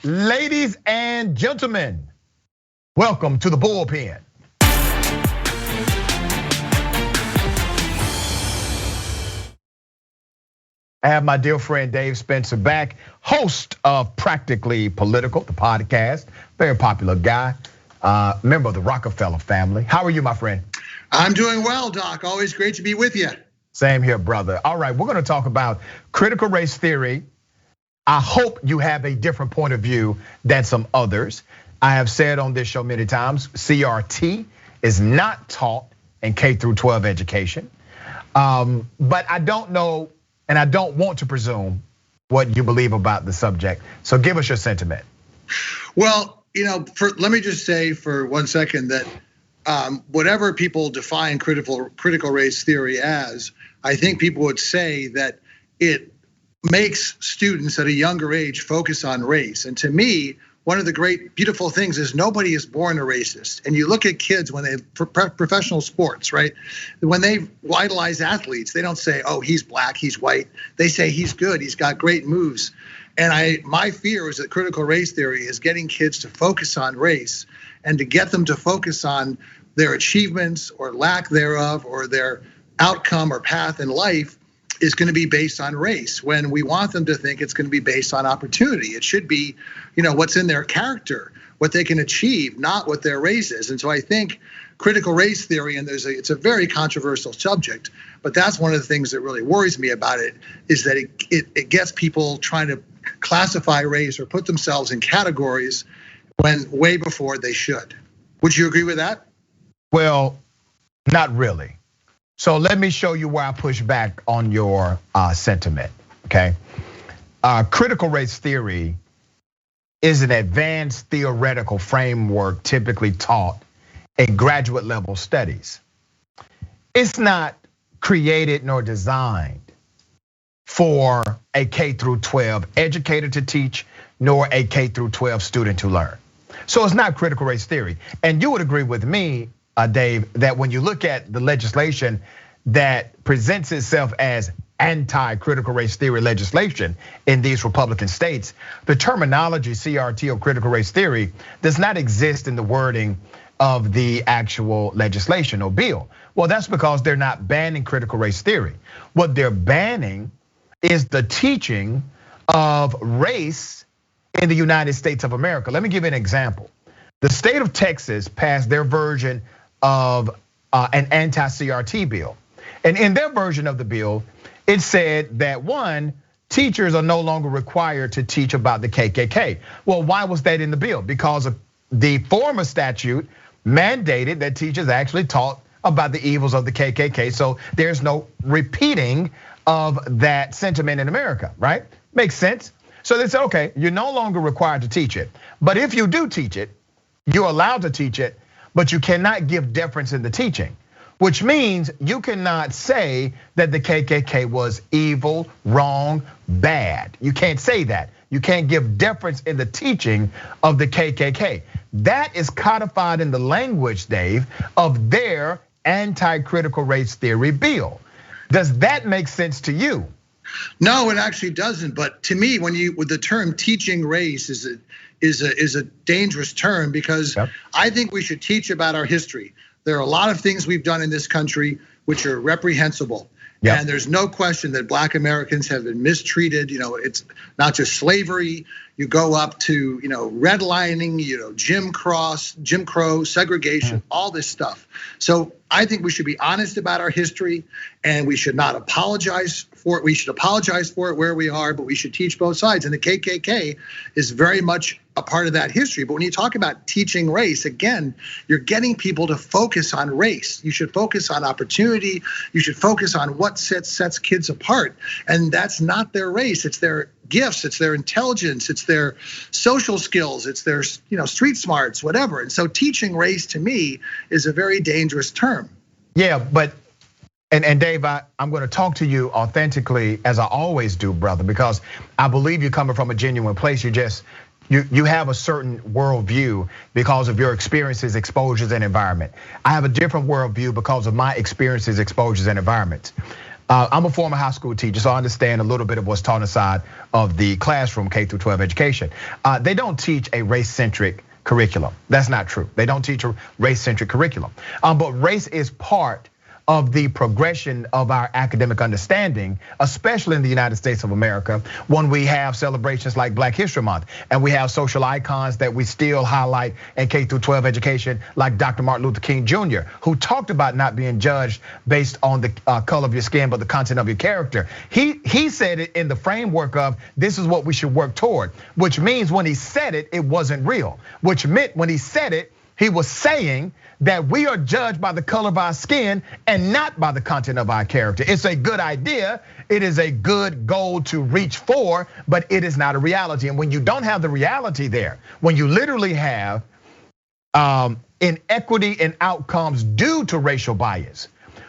Ladies and gentlemen, welcome to the Bullpen. I have my dear friend Dave Spencer back, host of Practically Political, the podcast, very popular guy, member of the Rockefeller family. How are you, my friend? I'm doing well, Doc. Always great to be with you. Same here, brother. All right, we're gonna talk about critical race theory. I hope you have a different point of view than some others. I have said on this show many times, CRT is not taught in K through 12 education. But I don't know, and I don't want to presume what you believe about the subject. So give us your sentiment. Well, let me just say for 1 second that whatever people define critical race theory as, I think people would say that it makes students at a younger age focus on race. And to me, one of the great, beautiful things is nobody is born a racist. And you look at kids when they professional sports, right? When they idolize athletes, they don't say, oh, he's black, he's white. They say he's good, he's got great moves. And my fear is that critical race theory is getting kids to focus on race and to get them to focus on their achievements or lack thereof or their outcome or path in life is going to be based on race, when we want them to think it's going to be based on opportunity. It should be, what's in their character, what they can achieve, not what their race is. And so I think critical race theory, and it's a very controversial subject, but that's one of the things that really worries me about it, is that it gets people trying to classify race or put themselves in categories when way before they should. Would you agree with that? Well, not really. So let me show you where I push back on your sentiment, okay? Critical race theory is an advanced theoretical framework typically taught in graduate level studies. It's not created nor designed for a K through 12 educator to teach, nor a K through 12 student to learn. So it's not critical race theory. And you would agree with me, Dave, that when you look at the legislation that presents itself as anti-critical race theory legislation in these Republican states, the terminology CRT or critical race theory does not exist in the wording of the actual legislation or bill. Well, that's because they're not banning critical race theory. What they're banning is the teaching of race in the United States of America. Let me give you an example. The state of Texas passed their version of an anti-CRT bill. And in their version of the bill, it said that one, teachers are no longer required to teach about the KKK. Well, why was that in the bill? Because of the former statute mandated that teachers actually taught about the evils of the KKK. So there's no repeating of that sentiment in America, right? Makes sense. So they said, okay, you're no longer required to teach it. But if you do teach it, you're allowed to teach it, but you cannot give deference in the teaching, which means you cannot say that the KKK was evil, wrong, bad. You can't say that. You can't give deference in the teaching of the KKK. That is codified in the language, Dave, of their anti-critical race theory bill. Does that make sense to you? No, it actually doesn't. But to me, with the term teaching race is a dangerous term, because I think we should teach about our history. There are a lot of things we've done in this country which are reprehensible. And there's no question that Black Americans have been mistreated. It's not just slavery. You go up to redlining, Jim Crow, segregation, all this stuff. So I think we should be honest about our history, and we should not apologize for it. We should apologize for it where we are, but we should teach both sides. And the KKK is very much a part of that history. But when you talk about teaching race, again, you're getting people to focus on race. You should focus on opportunity. You should focus on what sets kids apart. And that's not their race. It's their gifts, it's their intelligence, it's their social skills, it's their street smarts, whatever. And so teaching race to me is a very dangerous term. Yeah, but and Dave, I'm going to talk to you authentically, as I always do, brother, because I believe you're coming from a genuine place. You have a certain worldview because of your experiences, exposures, and environment. I have a different worldview because of my experiences, exposures, and environments. I'm a former high school teacher, so I understand a little bit of what's taught inside of the classroom, K through 12 education. They don't teach a race-centric curriculum. That's not true. They don't teach a race-centric curriculum. But race is part of the progression of our academic understanding, especially in the United States of America, when we have celebrations like Black History Month, and we have social icons that we still highlight in K through 12 education, like Dr. Martin Luther King Jr., who talked about not being judged based on the color of your skin, but the content of your character. He said it in the framework of this is what we should work toward, which means when he said it, it wasn't real, which meant when he said it, he was saying that we are judged by the color of our skin and not by the content of our character. It's a good idea. It is a good goal to reach for, but it is not a reality. And when you don't have the reality there, when you literally have inequity in outcomes due to racial bias,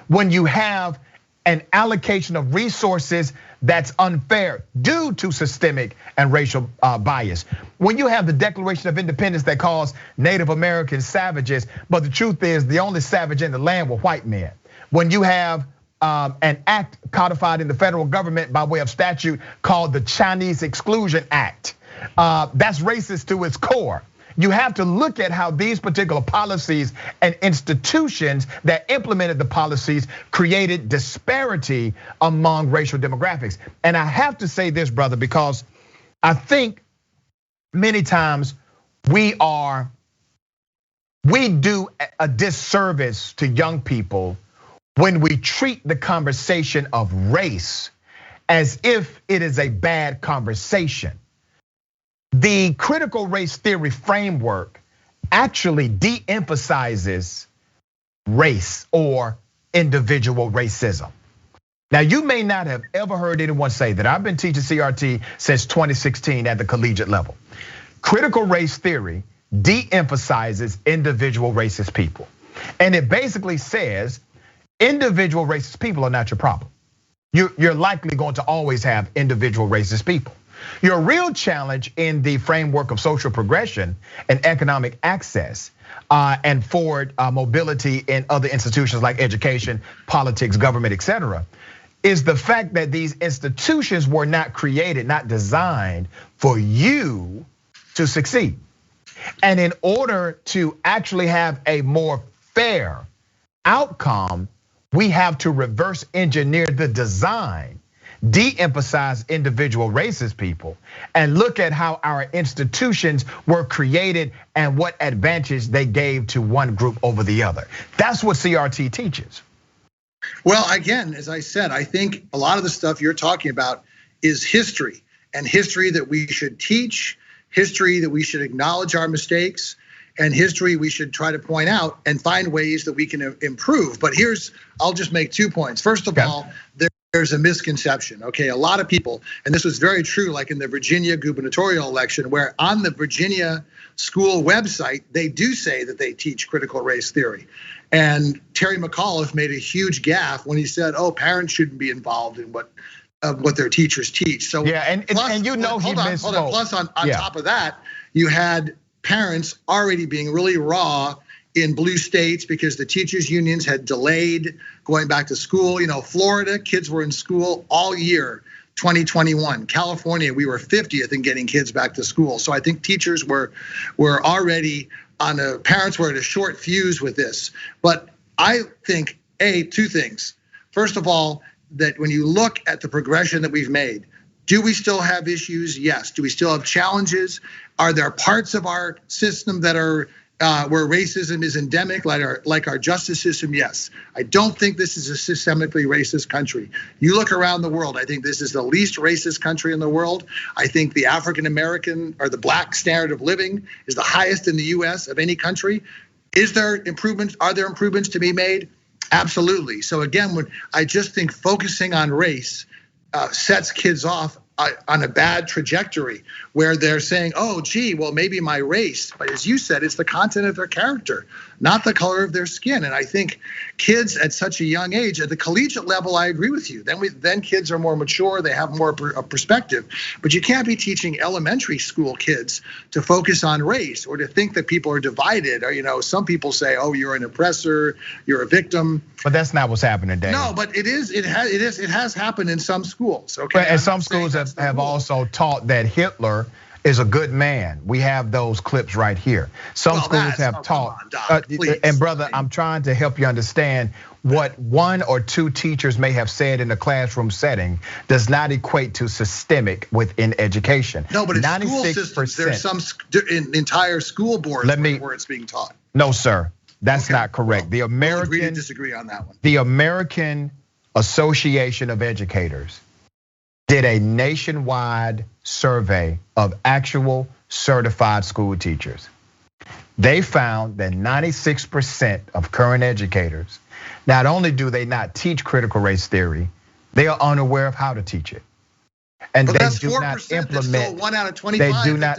when you have an allocation of resources that's unfair due to systemic and racial bias. When you have the Declaration of Independence that calls Native Americans savages, but the truth is the only savage in the land were white men. When you have an act codified in the federal government by way of statute called the Chinese Exclusion Act, that's racist to its core. You have to look at how these particular policies and institutions that implemented the policies created disparity among racial demographics. And I have to say this, brother, because I think many times we do a disservice to young people when we treat the conversation of race as if it is a bad conversation. The critical race theory framework actually de-emphasizes race or individual racism. Now, you may not have ever heard anyone say that. I've been teaching CRT since 2016 at the collegiate level. Critical race theory de-emphasizes individual racist people. And it basically says individual racist people are not your problem. You're likely going to always have individual racist people. Your real challenge in the framework of social progression and economic access and forward mobility in other institutions like education, politics, government, etc., is the fact that these institutions were not created, not designed for you to succeed. And in order to actually have a more fair outcome, we have to reverse engineer the design, de-emphasize individual racist people, and look at how our institutions were created and what advantage they gave to one group over the other. That's what CRT teaches. Well, again, as I said, I think a lot of the stuff you're talking about is history, and history that we should teach, history that we should acknowledge our mistakes, and history we should try to point out and find ways that we can improve. But I'll just make 2 points. First of all, there's a misconception, okay? A lot of people, and this was very true, like in the Virginia gubernatorial election, where on the Virginia school website, they do say that they teach critical race theory. And Terry McAuliffe made a huge gaffe when he said, parents shouldn't be involved in what their teachers teach. So yeah, and you know he misspoke. Hold on. Plus on top of that, you had parents already being really raw in blue states because the teachers unions had delayed going back to school. Florida, kids were in school all year, 2021. California, we were 50th in getting kids back to school. So I think teachers were already parents were at a short fuse with this. But I think, two things. First of all, that when you look at the progression that we've made, do we still have issues? Yes. Do we still have challenges? Are there parts of our system that are where racism is endemic, like our justice system? Yes. I don't think this is a systemically racist country. You look around the world, I think this is the least racist country in the world. I think the African American or the Black standard of living is the highest in the US of any country. Is there improvements? Are there improvements to be made? Absolutely. So again, I just think focusing on race sets kids off on a bad trajectory where they're saying, well, maybe my race, but as you said, it's the content of their character. not the color of their skin. And I think kids at such a young age, at the collegiate level, I agree with you. Then kids are more mature, they have more perspective. But you can't be teaching elementary school kids to focus on race or to think that people are divided. Or some people say, "Oh, you're an oppressor, you're a victim." But that's not what's happening, Dave. No, but it has happened in some schools. Okay, and some schools have also taught that Hitler is a good man. We have those clips right here. Some schools have taught, and brother, I'm trying to help you understand what one or two teachers may have said in a classroom setting does not equate to systemic within education. No, but in school systems, there's some entire school boards where it's being taught. No, sir, that's not correct. We'll agree to disagree on that one. The American Association of Educators did a nationwide survey of actual certified school teachers. They found that 96% of current educators, not only do they not teach critical race theory, they are unaware of how to teach it. And they do not implement. That's still 1 out of 25. They do not.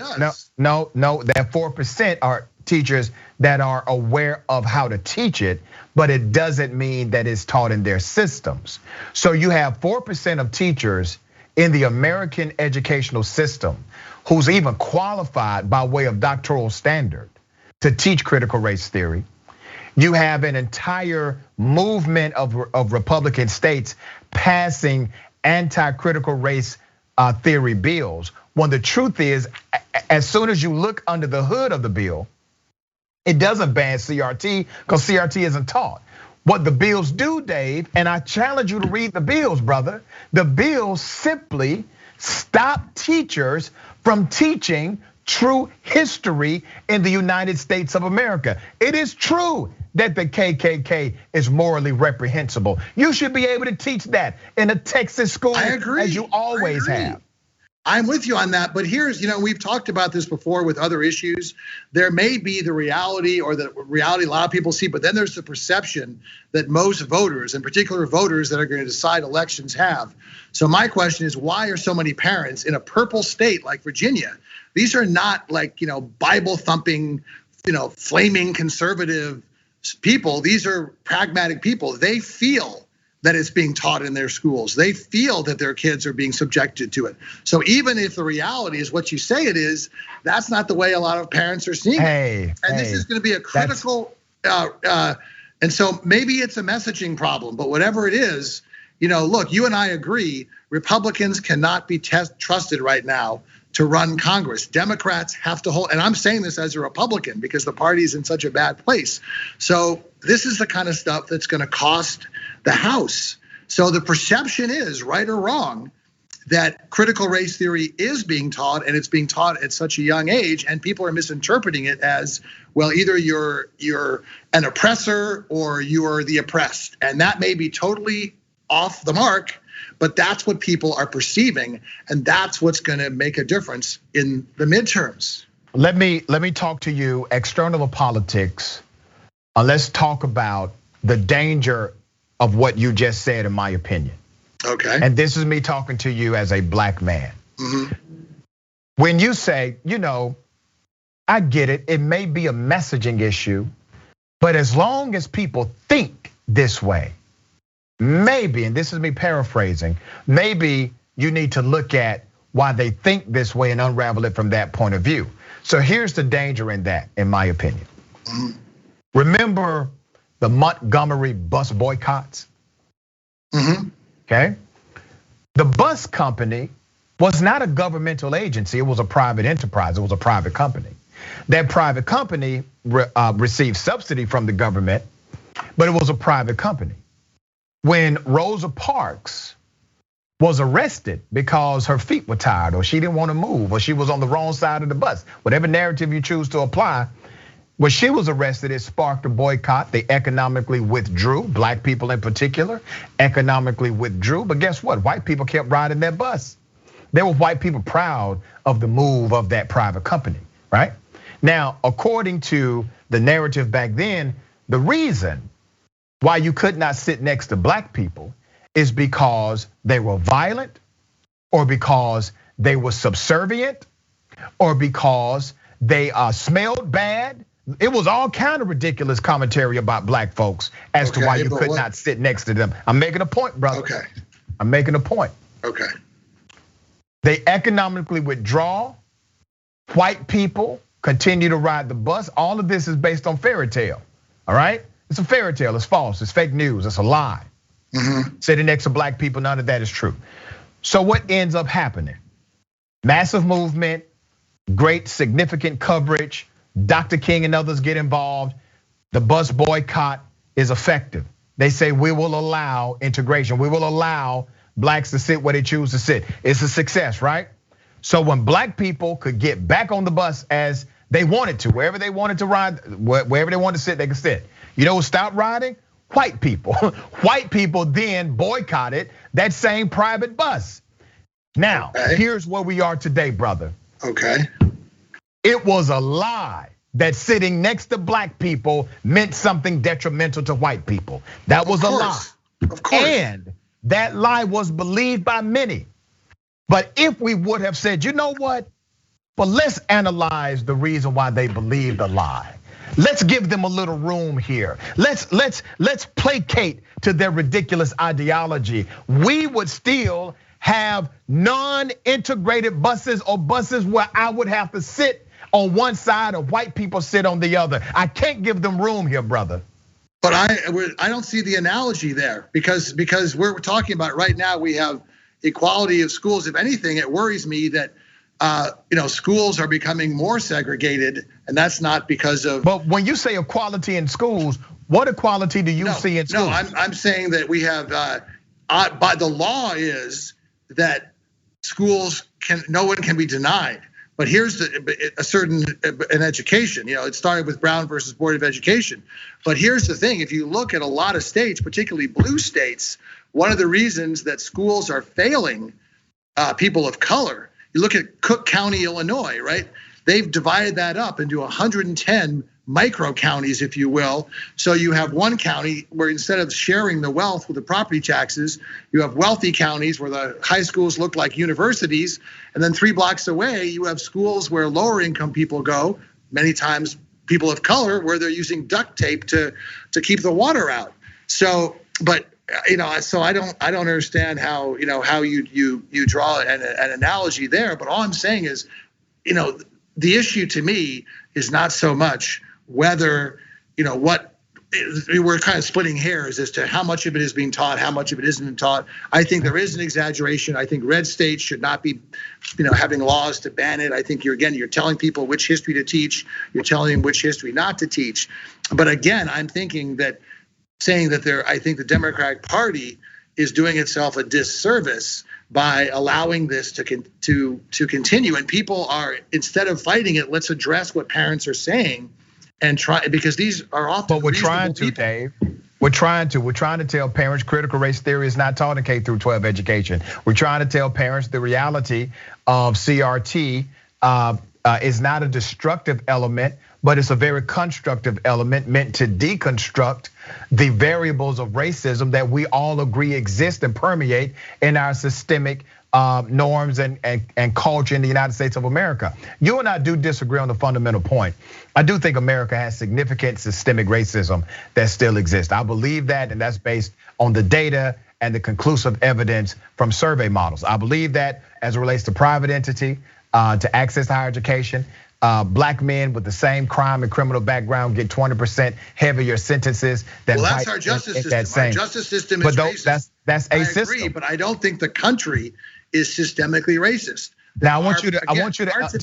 No. That 4% are teachers that are aware of how to teach it, but it doesn't mean that it's taught in their systems. So you have 4% of teachers in the American educational system who's even qualified by way of doctoral standard to teach critical race theory. You have an entire movement of Republican states passing anti-critical race theory bills, when the truth is, as soon as you look under the hood of the bill, it doesn't ban CRT because CRT isn't taught. What the bills do, Dave, and I challenge you to read the bills, brother. The bills simply stop teachers from teaching true history in the United States of America. It is true that the KKK is morally reprehensible. You should be able to teach that in a Texas school, as you always have. I'm with you on that, but here's, we've talked about this before with other issues. There may be the reality or the reality a lot of people see, but then there's the perception that most voters, in particular voters that are going to decide elections, have. So my question is, why are so many parents in a purple state like Virginia? These are not like, Bible thumping, flaming conservative people. These are pragmatic people. They feel that it's being taught in their schools. They feel that their kids are being subjected to it. So even if the reality is what you say it is, that's not the way a lot of parents are seeing it. And this is going to be a critical, and so maybe it's a messaging problem, but whatever it is, look, you and I agree, Republicans cannot be trusted right now to run Congress. Democrats have to hold, and I'm saying this as a Republican because the party's in such a bad place. So this is the kind of stuff that's gonna cost the House. So the perception is, right or wrong, that critical race theory is being taught, and it's being taught at such a young age, and people are misinterpreting it as, well, either you're an oppressor or you are the oppressed. And that may be totally off the mark, but that's what people are perceiving, and that's what's gonna make a difference in the midterms. Let me talk to you external to politics. Let's talk about the danger of what you just said, in my opinion. Okay. And this is me talking to you as a black man. When you say, I get it, it may be a messaging issue, but as long as people think this way, maybe, and this is me paraphrasing, maybe you need to look at why they think this way and unravel it from that point of view. So here's the danger in that, in my opinion. Remember the Montgomery bus boycotts? Okay. The bus company was not a governmental agency, it was a private enterprise, it was a private company. That private company received subsidy from the government, but it was a private company. When Rosa Parks was arrested because her feet were tired or she didn't want to move or she was on the wrong side of the bus, whatever narrative you choose to apply, when she was arrested, it sparked a boycott. They economically withdrew, black people in particular, economically withdrew. But guess what? White people kept riding that bus. There were white people proud of the move of that private company, right? Now, according to the narrative back then, the reason why you could not sit next to black people is because they were violent, or because they were subservient, or because they smelled bad. It was all kind of ridiculous commentary about black folks as to why you could not sit next to them. I'm making a point, brother. Okay. I'm making a point. Okay. They economically withdraw. White people continue to ride the bus. All of this is based on fairy tale. All right? It's a fairy tale. It's false. It's fake news. It's a lie. Sitting next to black people, none of that is true. So what ends up happening? Massive movement, great significant coverage. Dr. King and others get involved. The bus boycott is effective. They say we will allow integration. We will allow blacks to sit where they choose to sit. It's a success, right? So when black people could get back on the bus as they wanted to, wherever they wanted to ride, wherever they wanted to sit, they could sit. You know who stopped riding? White people. White people then boycotted that same private bus. Now, here's where we are today, brother. Okay. It was a lie that sitting next to black people meant something detrimental to white people. That was a lie. Of course. And that lie was believed by many. But if we would have said, you know what? But let's analyze the reason why they believed the lie. Let's give them a little room here. Let's placate to their ridiculous ideology. We would still have non-integrated buses or buses where I would have to sit on one side and white people sit on the other. I can't give them room here, brother. But I don't see the analogy there because we're talking about right now we have equality of schools. If anything, it worries me that schools are becoming more segregated, and that's not because of. But when you say equality in schools, what equality do you see in schools? No, I'm saying that we have. By the law is that no one can be denied. But here's an education. It started with Brown versus Board of Education. But here's the thing: if you look at a lot of states, particularly blue states, one of the reasons that schools are failing people of color. You look at Cook County, Illinois, right? They've divided that up into 110 micro counties, if you will. So you have one county where instead of sharing the wealth with the property taxes, you have wealthy counties where the high schools look like universities. And then 3 blocks away, you have schools where lower income people go, many times people of color, where they're using duct tape to keep the water out. So, but so I don't understand how you draw an analogy there. But all I'm saying is, the issue to me is not so much whether we're kind of splitting hairs as to how much of it is being taught, how much of it isn't taught. I think there is an exaggeration. I think red states should not be, having laws to ban it. I think you're telling people which history to teach. You're telling them which history not to teach. But again, I'm thinking that. Saying that I think the Democratic Party is doing itself a disservice by allowing this to continue. And people are, instead of fighting it, let's address what parents are saying and try, because these are often. But we're trying to, people. Dave. We're trying to tell parents critical race theory is not taught in K through 12 education. We're trying to tell parents the reality of CRT is not a destructive element, but it's a very constructive element meant to deconstruct the variables of racism that we all agree exist and permeate in our systemic norms and culture in the United States of America. You and I do disagree on the fundamental point. I do think America has significant systemic racism that still exists. I believe that, and that's based on the data and the conclusive evidence from survey models. I believe that as it relates to private entity, to access to higher education. Black men with the same crime and criminal background get 20% heavier sentences than white. Well, that's our justice system. Our justice system is racist. That's a system. I agree, but I don't think the country is systemically racist. Now I want you to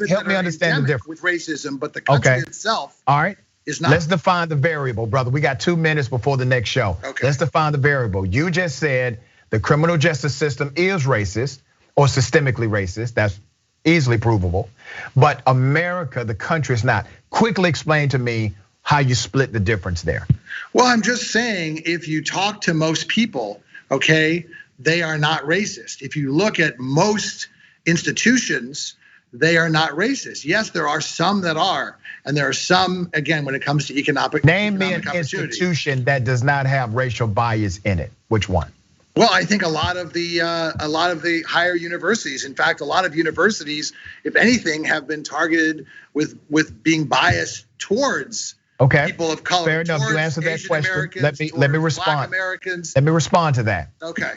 help me understand the difference with racism, but the country itself. All right. Is not. Let's define the variable, brother. We got 2 minutes before the next show. Okay. Let's define the variable. You just said the criminal justice system is racist or systemically racist. That's easily provable. But America, the country, is not. Quickly explain to me how you split the difference there. Well, I'm just saying, if you talk to most people, okay, they are not racist. If you look at most institutions, they are not racist. Yes, there are some that are, and there are some, again, when it comes to economic. Name me an institution that does not have racial bias in it. Which one? Well, I think a lot of the higher universities, in fact, a lot of universities, if anything, have been targeted with being biased towards Okay. People of color. Fair enough. You answered that Asian question. Americans, Let me Black respond. Americans. Let me respond to that. Okay.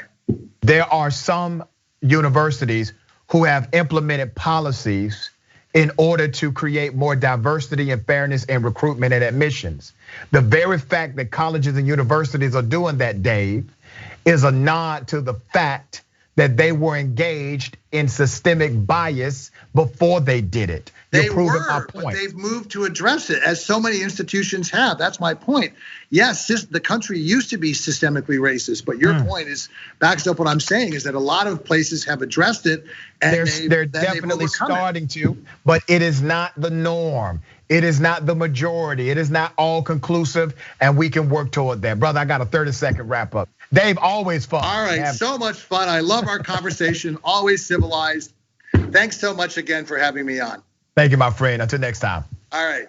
There are some universities who have implemented policies in order to create more diversity and fairness in recruitment and admissions. The very fact that colleges and universities are doing that, Dave, is a nod to the fact that they were engaged in systemic bias before they did it. They were, but they've moved to address it, as so many institutions have. That's my point. Yes, the country used to be systemically racist, but your point is backs up what I'm saying, is that a lot of places have addressed it, and they're definitely starting to, but it is not the norm. It is not the majority. It is not all conclusive, and we can work toward that. Brother, I got a 30-second wrap up. Dave, always fun. All right, so much fun. I love our conversation, always civilized. Thanks so much again for having me on. Thank you, my friend. Until next time. All right.